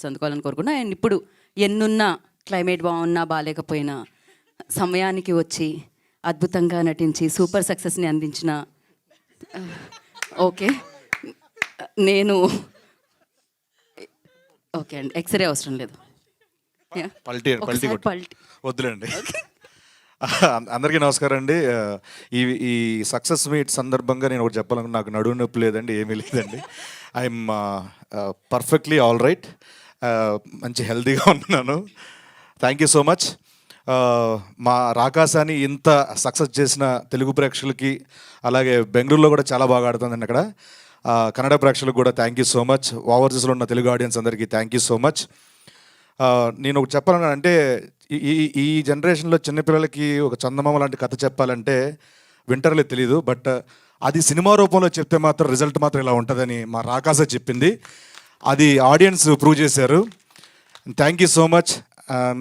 అందుకోవాలని కోరుకున్నా. అండ్ ఇప్పుడు ఎన్నున్నా, క్లైమేట్ బాగున్నా బాగాలేకపోయినా సమయానికి వచ్చి అద్భుతంగా నటించి సూపర్ సక్సెస్ని అందించిన ఓకే నేను ఓకే అండి, ఎక్స్రే అవసరం లేదు, వద్దులేండి. అందరికీ నమస్కారం అండి. ఈ సక్సెస్ మీట్ సందర్భంగా నేను ఒకటి చెప్పాలను, నాకు నడువు నొప్పి లేదండి, ఏమీ లేదండి. ఐఎమ్ పర్ఫెక్ట్లీ ఆల్ రైట్, మంచి హెల్తీగా ఉన్నాను. Thank you so much. మా రాకాసాని ఇంత సక్సెస్ చేసిన తెలుగు ప్రేక్షకులకి, అలాగే బెంగళూరులో కూడా చాలా బాగా ఆడుతుందండి అక్కడ, కన్నడ ప్రేక్షకులకు కూడా థ్యాంక్ యూ సో మచ్. ఓవర్సీస్లో ఉన్న తెలుగు ఆడియన్స్ అందరికీ థ్యాంక్ యూ సో మచ్. నేను ఒకటి చెప్పాలని అంటే, ఈ జనరేషన్లో చిన్నపిల్లలకి ఒక చందమామ లాంటి కథ చెప్పాలంటే వింటర్లే తెలీదు, బట్ అది సినిమా రూపంలో చెప్తే మాత్రం రిజల్ట్ మాత్రం ఇలా ఉంటుందని మా రాకాస చెప్పింది. అది ఆడియన్స్ ప్రూవ్ చేశారు. Thank you so much.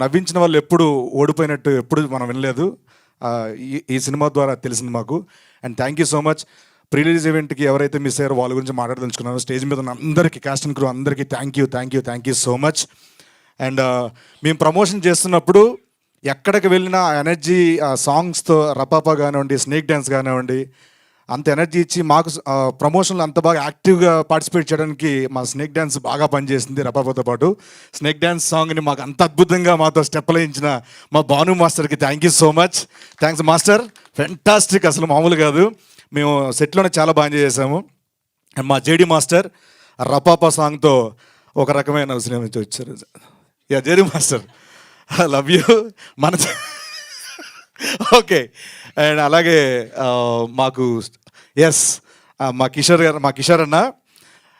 నవ్వించిన వాళ్ళు ఎప్పుడు ఓడిపోయినట్టు ఎప్పుడు మనం వినలేదు, ఈ సినిమా ద్వారా తెలిసింది మాకు. And thank you so much. Pre release ఈవెంట్కి ఎవరైతే మిస్ అయ్యారో వాళ్ళ గురించి మాట్లాడదలుచుకున్నాను. స్టేజ్ మీద ఉన్న అందరికీ, కాస్ట్ అండ్ క్రూ అందరికీ thank you so much. And మేము ప్రమోషన్ చేస్తున్నప్పుడు ఎక్కడికి వెళ్ళినా ఎనర్జీ, సాంగ్స్తో రపాపా కానివ్వండి, స్నేక్ డ్యాన్స్ కానివ్వండి, అంత ఎనర్జీ ఇచ్చి మాకు ప్రమోషన్లో అంత బాగా యాక్టివ్గా పార్టిసిపేట్ చేయడానికి మా స్నేక్ డ్యాన్స్ బాగా పనిచేసింది. రపాపాతో పాటు స్నేక్ డ్యాన్స్ సాంగ్ని మాకు అంత అద్భుతంగా మాతో స్టెప్లు వేయించిన మా భాను మాస్టర్కి thank you so much. Thanks master, fantastic, అసలు మామూలు కాదు. మేము సెట్లోనే చాలా బాగా ఎంజాయ్ చేసాము. అండ్ మా జేడి మాస్టర్ రపాపా సాంగ్తో ఒక రకమైన సినిమా నుంచి వచ్చారు. JD master, I love you. మన ఓకే. అండ్ అలాగే మాకు మా కిషోర్ అన్న,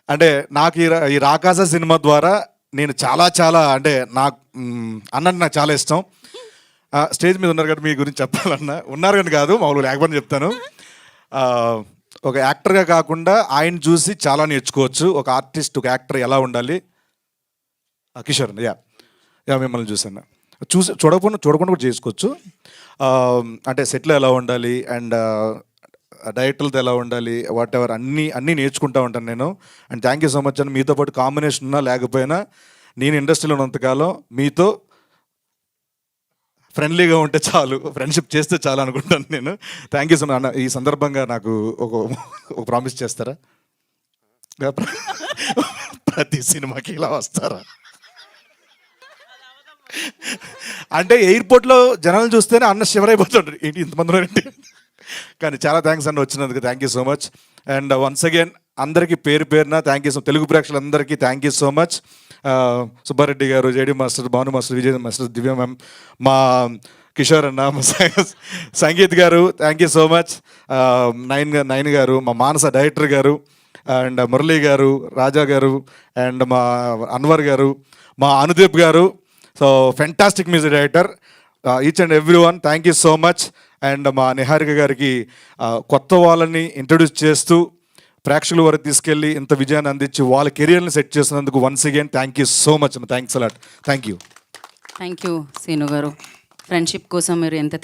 అంటే నాకు ఈ రాకాస సినిమా ద్వారా నేను చాలా అంటే నాకు అన్నట్టు నాకు చాలా ఇష్టం. స్టేజ్ మీద ఉన్నారు కాబట్టి మీ గురించి చెప్పాలన్నా, ఉన్నారు కానీ కాదు మామూలు లేకపోతే చెప్తాను. ఒక యాక్టర్గా కాకుండా ఆయన చూసి చాలా నేర్చుకోవచ్చు. ఒక ఆర్టిస్ట్, ఒక యాక్టర్ ఎలా ఉండాలి. కిషోర్ మిమ్మల్ని చూసాను, చూడకుండా కూడా చేసుకోవచ్చు. అంటే సెట్లో ఎలా ఉండాలి అండ్ డైరెక్టర్లతో ఎలా ఉండాలి, వాట్ ఎవర్ అన్నీ నేర్చుకుంటూ ఉంటాను నేను. And thank you so much. అని మీతో పాటు కాంబినేషన్ ఉన్నా లేకపోయినా నేను ఇండస్ట్రీలో ఉన్నంతకాలం మీతో ఫ్రెండ్లీగా ఉంటే చాలు, ఫ్రెండ్షిప్ చేస్తే చాలు అనుకుంటాను నేను. థ్యాంక్ యూ సో మచ్ అన్న. ఈ సందర్భంగా నాకు ఒక ప్రామిస్ చేస్తారా? ప్రతి సినిమాకి ఇలా వస్తారా? అంటే ఎయిర్పోర్ట్లో జనాలు చూస్తేనే అన్న శివరైపోతుంటారు, ఏంటి ఇంతమంది ఏంటి. కానీ చాలా థ్యాంక్స్ అన్న వచ్చినందుకు, thank you so much. And once again అందరికీ పేరున థ్యాంక్ యూ సో, తెలుగు ప్రేక్షకులందరికీ thank you so much. Subbareddy గారు, JD master, Bhanu master, Vijay master, Divya ma'am, మా కిషోర్ అన్న, మా సంగీత్ గారు థ్యాంక్ యూ సో మచ్. నైన్ గారు, మా మానస డైరెక్టర్ గారు, అండ్ మురళీ గారు, రాజా గారు, అండ్ మా అన్వర్ గారు, మా అనుదీప్ గారు. So fantastic music director, each and every one thank you so much. And మా నిహారిక గారికి కొత్త వాళ్ళని ఇంట్రడ్యూస్ చేస్తూ ప్రేక్షకుల వరకు తీసుకెళ్ళి ఇంత విజయాన్ని అందించి వాళ్ళ కెరియర్ని సెట్ చేసినందుకు once again thank you so much. Thanks a lot. Thank you Seenu గారు. ఫ్రెండ్షిప్ కోసం మీరు ఎంత